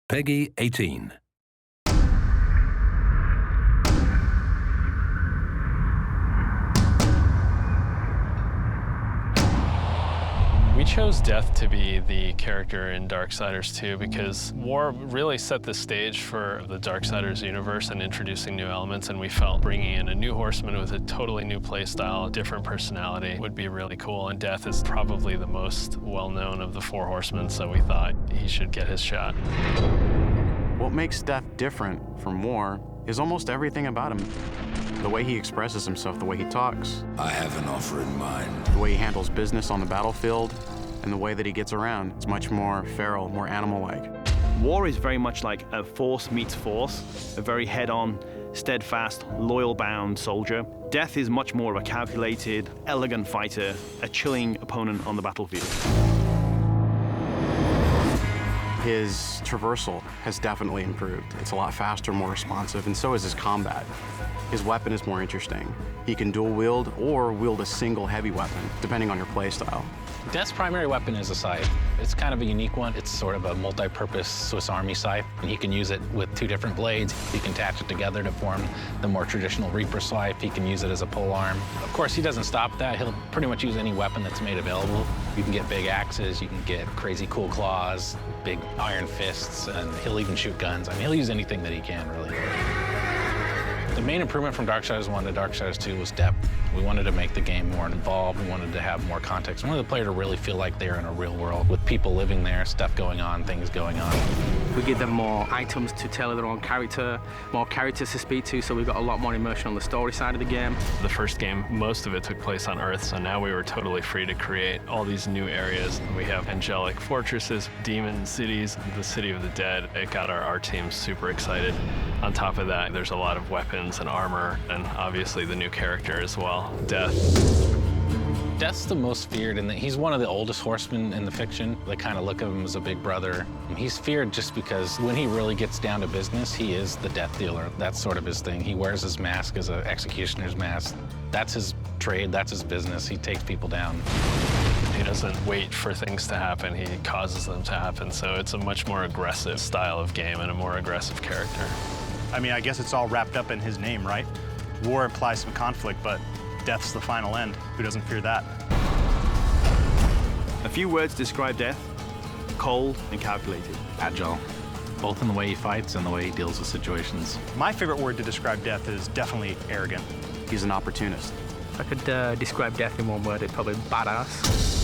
Peggy 18. We chose Death to be the character in Darksiders 2 because War really set the stage for the Darksiders universe and introducing new elements, and we felt bringing in a new horseman with a totally new playstyle, different personality would be really cool, and Death is probably the most well-known of the four horsemen, so we thought he should get his shot. What makes Death different from War is almost everything about him. The way he expresses himself, the way he talks. I have an offer in mind. The way he handles business on the battlefield, and the way that he gets around. It's much more feral, more animal-like. War is very much like a Force meets Force, a very head-on, steadfast, loyal-bound soldier. Death is much more of a calculated, elegant fighter, a chilling opponent on the battlefield. His traversal has definitely improved. It's a lot faster, more responsive, and so is his combat. His weapon is more interesting. He can dual wield or wield a single heavy weapon, depending on your playstyle. Death's primary weapon is a scythe. It's kind of a unique one. It's sort of a multi-purpose Swiss Army scythe. And he can use it with two different blades. He can attach it together to form the more traditional Reaper scythe. He can use it as a pole arm. Of course, he doesn't stop that. He'll pretty much use any weapon that's made available. You can get big axes, you can get crazy cool claws, big iron fists, and he'll even shoot guns. I mean, he'll use anything that he can, really. The main improvement from Darksiders 1 to Darksiders 2 was depth. We wanted to make the game more involved. We wanted to have more context. We wanted the player to really feel like they're in a real world with people living there, stuff going on, things going on. We give them more items to tailor their own character, more characters to speak to, so we've got a lot more immersion on the story side of the game. The first game, most of it took place on Earth, so now we were totally free to create all these new areas. We have angelic fortresses, demon cities, the city of the dead. It got our team super excited. On top of that, there's a lot of weapons and armor, and obviously the new character as well, Death. Death's the most feared, and he's one of the oldest horsemen in the fiction. They kind of look at him as a big brother. He's feared just because when he really gets down to business, he is the death dealer. That's sort of his thing. He wears his mask as an executioner's mask. That's his trade, that's his business. He takes people down. He doesn't wait for things to happen, he causes them to happen. So it's a much more aggressive style of game and a more aggressive character. I mean, I guess it's all wrapped up in his name, right? War implies some conflict, but Death's the final end. Who doesn't fear that? A few words describe Death: cold and calculated. Agile, both in the way he fights and the way he deals with situations. My favorite word to describe Death is definitely arrogant. He's an opportunist. If I could describe Death in one word, it's probably badass.